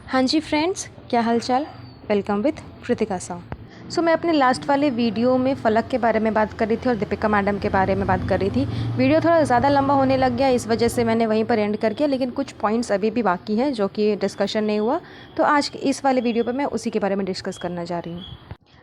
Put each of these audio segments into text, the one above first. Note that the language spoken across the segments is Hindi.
हाँ जी फ्रेंड्स, क्या हालचाल। Welcome with Kritika Sahu. मैं अपने लास्ट वाले वीडियो में फ़लक के बारे में बात कर रही थी और दीपिका मैडम के बारे में बात कर रही थी। वीडियो थोड़ा ज़्यादा लंबा होने लग गया, इस वजह से मैंने वहीं पर एंड कर दिया, लेकिन कुछ पॉइंट्स अभी भी बाकी हैं जो कि डिस्कशन नहीं हुआ। तो आज इस वाले वीडियो पर मैं उसी के बारे में डिस्कस करना चाह रही हूँ।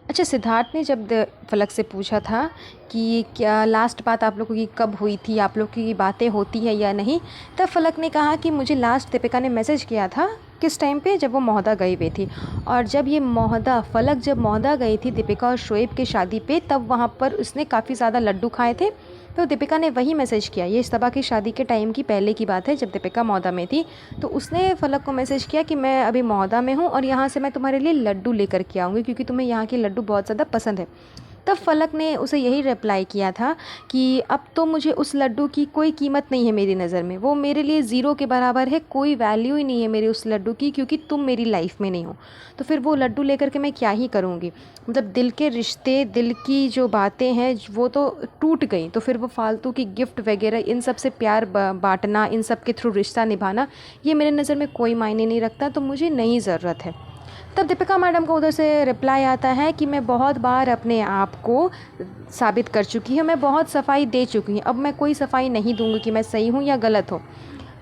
अच्छा, सिद्धार्थ ने जब फ़लक से पूछा था कि क्या लास्ट बात आप लोगों की कब हुई थी, आप लोग की बातें होती है या नहीं, तब फ़लक ने कहा कि मुझे लास्ट दीपिका ने मैसेज किया था किस टाइम पे, जब वो महोदा गई हुई थी। और जब ये महोदा फ़लक जब महोदा गई थी दीपिका और शोएब की शादी पे, तब वहाँ पर उसने काफ़ी ज़्यादा लड्डू खाए थे। तो दीपिका ने वही मैसेज किया। ये सबा की शादी के टाइम की पहले की बात है, जब दीपिका महोदा में थी। तो उसने फ़लक को मैसेज किया कि मैं अभी महोदा में हूँ और यहाँ से मैं तुम्हारे लिए लड्डू लेकर के आऊँगी, क्योंकि तुम्हें यहाँ के लड्डू बहुत ज़्यादा पसंद है। तब फ़लक ने उसे यही रिप्लाई किया था कि अब तो मुझे उस लड्डू की कोई कीमत नहीं है मेरी नज़र में, वो मेरे लिए ज़ीरो के बराबर है, कोई वैल्यू ही नहीं है मेरी उस लड्डू की, क्योंकि तुम मेरी लाइफ में नहीं हो। तो फिर वो लड्डू लेकर के मैं क्या ही करूँगी। मतलब दिल के रिश्ते, दिल की जो बातें हैं वो तो टूट गई, तो फिर वो फालतू की गिफ्ट वगैरह, इन सब से प्यार बांटना, इन सब के थ्रू रिश्ता निभाना, ये मेरे नज़र में कोई मायने नहीं रखता, तो मुझे नहीं ज़रूरत है। तब दीपिका मैडम को उधर से रिप्लाई आता है कि मैं बहुत बार अपने आप को साबित कर चुकी हूँ, मैं बहुत सफाई दे चुकी हूँ, अब मैं कोई सफाई नहीं दूंगी कि मैं सही हूँ या गलत हूँ।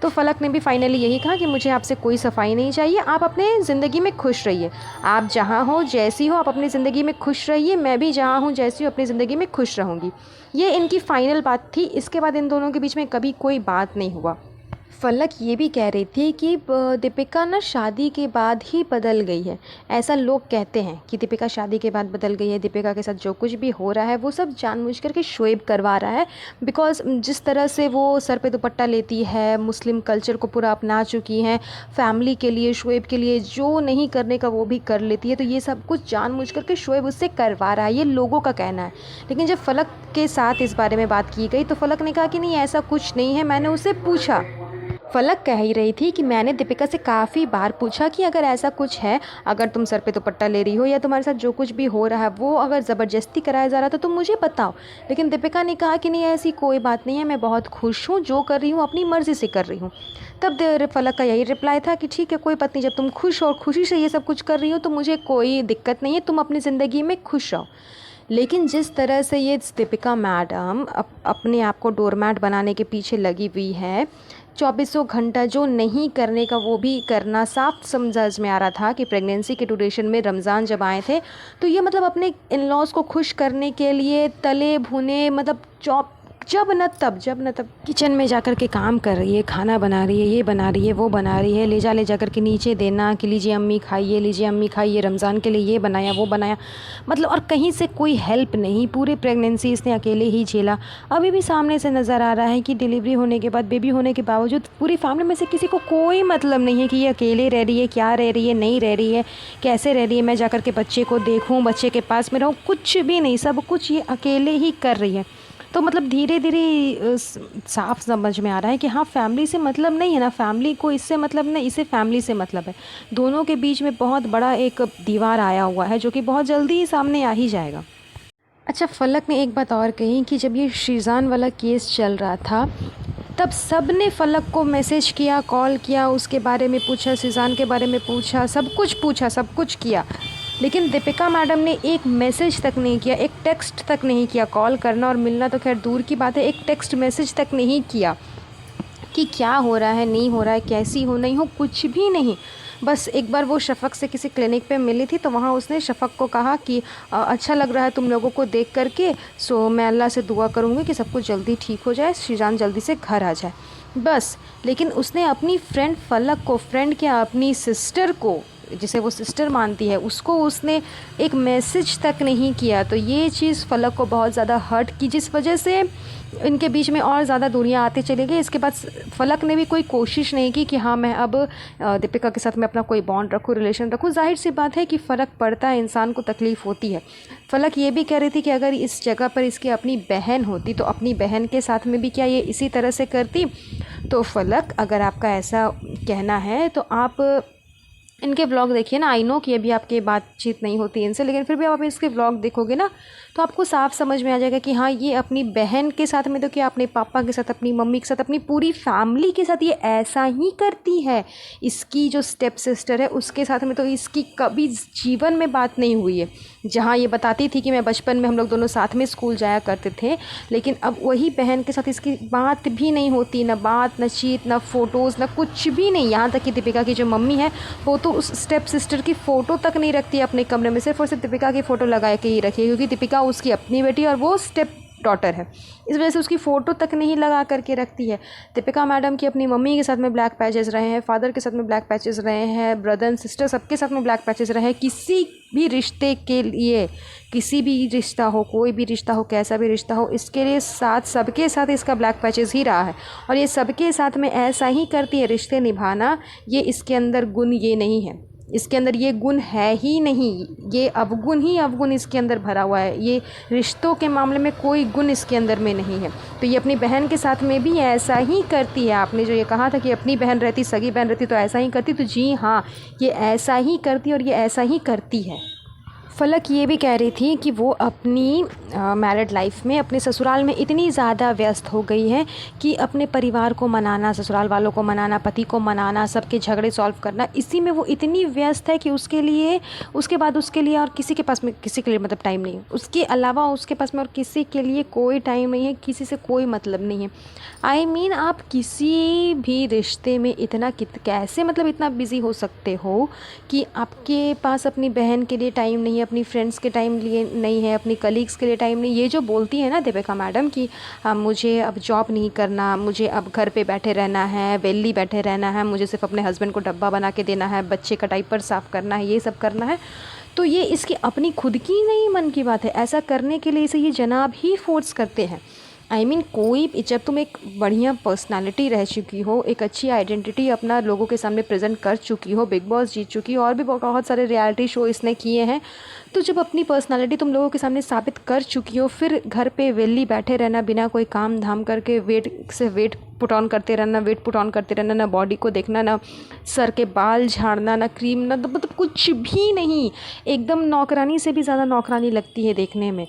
तो फ़लक ने भी फाइनली यही कहा कि मुझे आपसे कोई सफाई नहीं चाहिए, आप अपने ज़िंदगी में खुश रहिए, आप जहाँ हो जैसी हो आप अपनी ज़िंदगी में खुश रहिए, मैं भी जहाँ हूँ जैसी हूँ अपनी ज़िंदगी में खुश रहूँगी। ये इनकी फ़ाइनल बात थी। इसके बाद इन दोनों के बीच में कभी कोई बात नहीं हुआ। फ़लक ये भी कह रही थी कि दीपिका ना शादी के बाद ही बदल गई है। ऐसा लोग कहते हैं कि दीपिका शादी के बाद बदल गई है, दीपिका के साथ जो कुछ भी हो रहा है वो सब जानबूझ कर के शोएब करवा रहा है। बिकॉज़ जिस तरह से वो सर पे दुपट्टा लेती है, मुस्लिम कल्चर को पूरा अपना चुकी हैं, फैमिली के लिए, शोएब के लिए जो नहीं करने का वो भी कर लेती है, तो ये सब कुछ जानबूझ कर के शोएब उससे करवा रहा है, ये लोगों का कहना है। लेकिन जब फ़लक के साथ इस बारे में बात की गई तो फ़लक ने कहा कि नहीं, ऐसा कुछ नहीं है, मैंने उससे पूछा। फ़लक कह ही रही थी कि मैंने दीपिका से काफ़ी बार पूछा कि अगर ऐसा कुछ है, अगर तुम सर पे दुपट्टा ले रही हो या तुम्हारे साथ जो कुछ भी हो रहा है वो अगर ज़बरदस्ती कराया जा रहा तो तुम मुझे बताओ। लेकिन दीपिका ने कहा कि नहीं, ऐसी कोई बात नहीं है, मैं बहुत खुश हूँ, जो कर रही हूँ अपनी मर्ज़ी से कर रही हूँ। तब फ़लक का यही रिप्लाई था कि ठीक है, कोई बात नहीं, जब तुम खुश और खुशी से ये सब कुछ कर रही हो तो मुझे कोई दिक्कत नहीं है, तुम अपनी ज़िंदगी में खुश रहो। लेकिन जिस तरह से ये दीपिका मैडम अपने आप को डोरमैट बनाने के पीछे लगी हुई है, चौबीसों घंटा जो नहीं करने का वो भी करना, साफ समझ में आ रहा था कि प्रेगनेंसी के ड्यूरेशन में रमज़ान जब आए थे तो ये मतलब अपने इन लॉज को खुश करने के लिए तले भुने, मतलब जब न तब किचन में जाकर के काम कर रही है, खाना बना रही है, ये बना रही है, वो बना रही है, ले जा कर के नीचे देना कि लीजिए अम्मी खाइए, लीजिए अम्मी खाइए, रमज़ान के लिए ये बनाया वो बनाया, मतलब और कहीं से कोई हेल्प नहीं, पूरी प्रेगनेंसी इसने अकेले ही झेला। अभी भी सामने से नज़र आ रहा है कि डिलीवरी होने के बाद, बेबी होने के बावजूद पूरी फैमिली में से किसी को कोई मतलब नहीं है कि ये अकेले रह रही है, क्या रह रही है, नहीं रह रही है, कैसे रह रही है, मैं जाकर के बच्चे को देखूँ, बच्चे के पास में रहूँ, कुछ भी नहीं, सब कुछ ये अकेले ही कर रही है। तो मतलब धीरे धीरे साफ समझ में आ रहा है कि हाँ, फैमिली से मतलब नहीं है ना, फैमिली को इससे मतलब नहीं, इसे फैमिली से मतलब है। दोनों के बीच में बहुत बड़ा एक दीवार आया हुआ है जो कि बहुत जल्दी ही सामने आ ही जाएगा। अच्छा, फ़लक ने एक बात और कही कि जब ये शीज़ान वाला केस चल रहा था तब सब ने फ़लक को मैसेज किया, कॉल किया, उसके बारे में पूछा, शीज़ान के बारे में पूछा, सब कुछ किया, लेकिन दीपिका मैडम ने एक मैसेज तक नहीं किया, एक टेक्स्ट तक नहीं किया। कॉल करना और मिलना तो खैर दूर की बात है, एक टेक्स्ट मैसेज तक नहीं किया कि क्या हो रहा है, नहीं हो रहा है, कैसी हो, नहीं हो, कुछ भी नहीं। बस एक बार वो शफ़क़ से किसी क्लिनिक पे मिली थी तो वहाँ उसने शफ़क़ को कहा कि अच्छा लग रहा है तुम लोगों को देख करके, सो मैं अल्लाह से दुआ करूँगी कि सब कुछ जल्दी ठीक हो जाए, शीज़ान जल्दी से घर आ जाए, बस। लेकिन उसने अपनी फ्रेंड फ़लक को, फ्रेंड क्या, अपनी सिस्टर को, जिसे वो सिस्टर मानती है, उसको उसने एक मैसेज तक नहीं किया। तो ये चीज़ फ़लक को बहुत ज़्यादा हर्ट की, जिस वजह से इनके बीच में और ज़्यादा दूरियां आती चली गई। इसके बाद फ़लक ने भी कोई कोशिश नहीं की कि हाँ, मैं अब दीपिका के साथ मैं अपना कोई बॉन्ड रखूँ, रिलेशन रखूँ। जाहिर सी बात है कि फ़र्क पड़ता है, इंसान को तकलीफ़ होती है। फ़लक ये भी कह रही थी कि अगर इस जगह पर इसकी अपनी बहन होती तो अपनी बहन के साथ में भी क्या ये इसी तरह से करती। तो फ़लक, अगर आपका ऐसा कहना है तो आप इनके व्लॉग देखिए ना, आई नो कि अभी आपकी बातचीत नहीं होती इनसे, लेकिन फिर भी आप इसके व्लॉग देखोगे ना तो आपको साफ समझ में आ जाएगा कि हाँ, ये अपनी बहन के साथ में तो क्या, अपने पापा के साथ, अपनी मम्मी के साथ, अपनी पूरी फैमिली के साथ ये ऐसा ही करती है। इसकी जो स्टेप सिस्टर है उसके साथ में तो इसकी कभी जीवन में बात नहीं हुई है। जहाँ ये बताती थी कि मैं बचपन में हम लोग दोनों साथ में स्कूल जाया करते थे, लेकिन अब वही बहन के साथ इसकी बात भी नहीं होती, ना बात, ना चीत, ना फ़ोटोज़, ना कुछ भी नहीं। यहाँ तक कि दीपिका की जो मम्मी है वो तो उस स्टेप सिस्टर की फ़ोटो तक नहीं रखती है अपने कमरे में, सिर्फ और सिर्फ दीपिका की फ़ोटो लगा के ही रखी है, क्योंकि दीपिका उसकी अपनी बेटी और वो स्टेप डॉटर है, इस वजह से उसकी फ़ोटो तक नहीं लगा करके रखती है। दीपिका मैडम की अपनी मम्मी के साथ में ब्लैक पैचेस रहे हैं, फादर के साथ में ब्लैक पैचेस रहे हैं, ब्रदर एंड सिस्टर सबके साथ में ब्लैक पैचेस रहे हैं। किसी भी रिश्ते के लिए, किसी भी रिश्ता हो, कोई भी रिश्ता हो, कैसा भी रिश्ता हो, इसके लिए साथ सबके साथ इसका ब्लैक पैचेस ही रहा है और ये सबके साथ में ऐसा ही करती है। रिश्ते निभाना ये इसके अंदर गुण ये नहीं है, इसके अंदर ये गुण है ही नहीं, ये अवगुण ही अवगुण इसके अंदर भरा हुआ है। ये रिश्तों के मामले में कोई गुण इसके अंदर में नहीं है। तो ये अपनी बहन के साथ में भी ऐसा ही करती है। आपने जो ये कहा था कि अपनी बहन रहती, सगी बहन रहती तो ऐसा ही करती, तो जी हाँ, ये ऐसा ही करती और ये ऐसा ही करती है। फलक ये भी कह रही थी कि वो अपनी मैरिड लाइफ में अपने ससुराल में इतनी ज़्यादा व्यस्त हो गई है कि अपने परिवार को मनाना, ससुराल वालों को मनाना, पति को मनाना, सबके झगड़े सॉल्व करना, इसी में वो इतनी व्यस्त है कि उसके लिए, उसके बाद उसके लिए और किसी के पास में, किसी के लिए मतलब टाइम नहीं है, उसके अलावा उसके पास में और किसी के लिए कोई टाइम नहीं है, किसी से कोई मतलब नहीं है। आई मीन आप किसी भी रिश्ते में इतना कैसे मतलब इतना बिज़ी हो सकते हो कि आपके पास अपनी बहन के लिए टाइम नहीं है, अपनी फ्रेंड्स के टाइम लिए नहीं है, अपनी कलीग्स के लिए टाइम नहीं। ये जो बोलती है ना दीपिका मैडम कि मुझे अब जॉब नहीं करना, मुझे अब घर पे बैठे रहना है, वेली बैठे रहना है, मुझे सिर्फ अपने हस्बैंड को डब्बा बना के देना है, बच्चे का डाइपर साफ़ करना है, ये सब करना है, तो ये इसकी अपनी खुद की नहीं मन की बात है। ऐसा करने के लिए इसे ये जनाब ही फोर्स करते हैं। आई मीन कोई, जब तुम एक बढ़िया पर्सनालिटी रह चुकी हो, एक अच्छी आइडेंटिटी अपना लोगों के सामने प्रेजेंट कर चुकी हो, बिग बॉस जीत चुकी हो और भी बहुत सारे रियलिटी शो इसने किए हैं, तो जब अपनी पर्सनालिटी तुम लोगों के सामने साबित कर चुकी हो, फिर घर पे वेली बैठे रहना, बिना कोई काम धाम करके वेट पुट ऑन करते रहना, वेट पुट ऑन करते रहना, ना बॉडी को देखना, ना सर के बाल झाड़ना, ना क्रीम, ना मतलब कुछ भी नहीं, एकदम नौकरानी से भी ज़्यादा नौकरानी लगती है देखने में।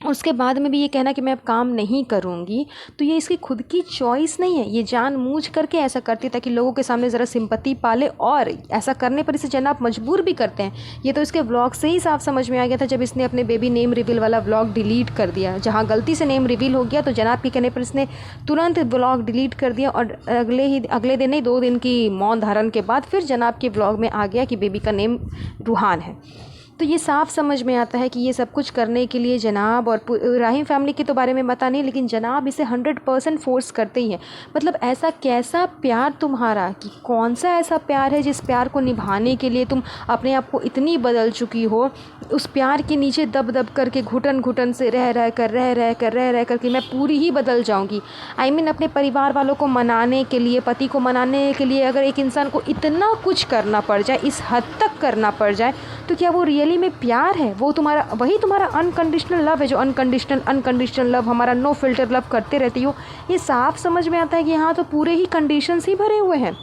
उसके बाद में भी ये कहना कि मैं अब काम नहीं करूँगी, तो ये इसकी खुद की चॉइस नहीं है, ये जानबूझ करके ऐसा करती है ताकि लोगों के सामने ज़रा सिंपैथी पाले, और ऐसा करने पर इसे जनाब मजबूर भी करते हैं। ये तो इसके व्लॉग से ही साफ समझ में आ गया था जब इसने अपने बेबी नेम रिवील वाला व्लॉग डिलीट कर दिया। जहाँ गलती से नेम रिवील हो गया तो जनाब के कहने पर इसने तुरंत व्लॉग डिलीट कर दिया और अगले दिन ही 2 दिन की मौन धारण के बाद फिर जनाब के व्लॉग में आ गया कि बेबी का नेम रूहान है। तो ये साफ समझ में आता है कि ये सब कुछ करने के लिए जनाब, और राहिम फैमिली के तो बारे में पता नहीं, लेकिन जनाब इसे 100% फोर्स करते ही हैं। मतलब ऐसा कैसा प्यार तुम्हारा, कि कौन सा ऐसा प्यार है जिस प्यार को निभाने के लिए तुम अपने आप को इतनी बदल चुकी हो, उस प्यार के नीचे दब दब करके घुटन घुटन से रह कर कि मैं पूरी ही बदल जाऊंगी। आई मीन अपने परिवार वालों को मनाने के लिए, पति को मनाने के लिए अगर एक इंसान को इतना कुछ करना पड़ जाए, इस हद तक करना पड़ जाए, तो क्या वो रियली में प्यार है? वो तुम्हारा, वही तुम्हारा अनकंडीशनल लव है, जो अनकंडीशनल लव, हमारा नो फिल्टर लव करते रहती हो। ये साफ समझ में आता है कि यहाँ तो पूरे ही कंडीशंस ही भरे हुए हैं।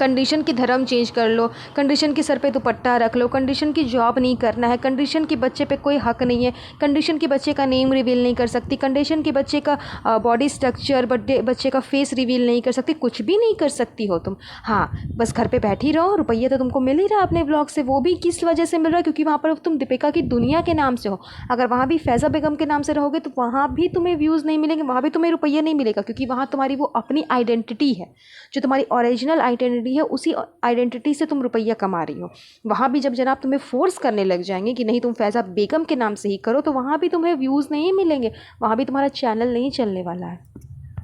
कंडीशन की धर्म चेंज कर लो, कंडीशन की सर पे दुपट्टा रख लो, कंडीशन की जॉब नहीं करना है, कंडीशन की बच्चे पे कोई हक नहीं है, कंडीशन की बच्चे का नेम रिवील नहीं कर सकती, कंडीशन की बच्चे का बॉडी स्ट्रक्चर, बच्चे का फेस रिवील नहीं कर सकती, कुछ भी नहीं कर सकती हो तुम। हाँ, बस घर पे बैठी रहो, रुपये तो तुमको मिल ही रहा अपने ब्लॉग से, वो भी किस वजह से मिल रहा है? क्योंकि वहाँ पर तुम दीपिका की दुनिया के नाम से हो। अगर वहाँ भी फैज़ा बेगम के नाम से रहोगे तो वहाँ भी तुम्हें व्यूज़ नहीं मिलेंगे, वहाँ भी तुम्हें रुपये नहीं मिलेगा, क्योंकि वहाँ तुम्हारी वो अपनी आइडेंटिटी है, जो तुम्हारी ओरिजिनल आइडेंटिटी है, उसी आइडेंटिटी से तुम रुपया कमा रही हो। वहाँ भी जब जनाब तुम्हें फोर्स करने लग जाएंगे कि नहीं तुम फैज़ा बेगम के नाम से ही करो, तो वहाँ भी तुम्हें व्यूज़ नहीं मिलेंगे, वहाँ भी तुम्हारा चैनल नहीं चलने वाला है।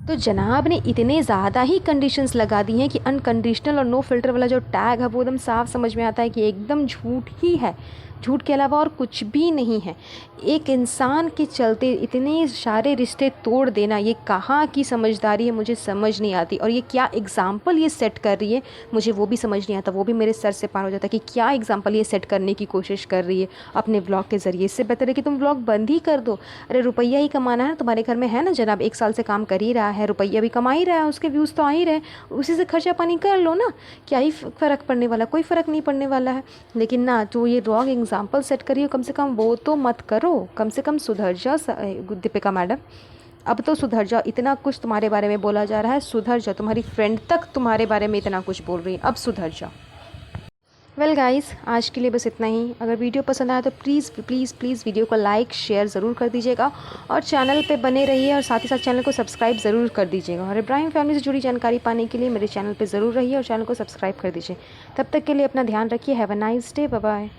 तो जनाब ने इतने ज़्यादा ही कंडीशंस लगा दी हैं कि अनकंडीशनल और नो फिल्टर वाला जो टैग है वो एकदम साफ समझ में आता है कि एकदम झूठ ही है, झूठ के अलावा और कुछ भी नहीं है। एक इंसान के चलते इतने सारे रिश्ते तोड़ देना, ये कहाँ की समझदारी है मुझे समझ नहीं आती। और ये क्या एग्ज़ाम्पल ये सेट कर रही है मुझे वो भी समझ नहीं आता, वो भी मेरे सर से पार हो जाता है कि क्या एग्ज़ाम्पल ये सेट करने की कोशिश कर रही है अपने व्लॉग के ज़रिए। इससे बेहतर है कि तुम व्लॉग बंद ही कर दो। अरे रुपया ही कमाना है, तुम्हारे घर में है ना जनाब, 1 साल से काम कर ही रहा है, रुपया भी कमा ही रहा है, उसके व्यूज़ तो आ ही रहे, उसी से खर्चा पानी कर लो ना, क्या ही फ़र्क पड़ने वाला, कोई फ़र्क नहीं पड़ने वाला है। लेकिन ना, जो ये रॉन्ग एग्जाम्पल सेट करी हो, कम से कम वो तो मत करो, कम से कम सुधर जाओ दीपिका मैडम, अब तो सुधर जाओ। इतना कुछ तुम्हारे बारे में बोला जा रहा है, सुधर जाओ। तुम्हारी फ्रेंड तक तुम्हारे बारे में इतना कुछ बोल रही है, अब सुधर जाओ। वेल गाइस, आज के लिए बस इतना ही। अगर वीडियो पसंद आया तो प्लीज़ प्लीज़ प्लीज़ वीडियो को लाइक शेयर ज़रूर कर दीजिएगा और चैनल पे बने रहिए और साथ ही साथ चैनल को सब्सक्राइब ज़रूर कर दीजिएगा। और इब्राहिम फैमिली से जुड़ी जानकारी पाने के लिए मेरे चैनल पे ज़रूर रहिए और चैनल को सब्सक्राइब कर दीजिए। तब तक के लिए अपना ध्यान रखिए। Have a nice day, bye bye.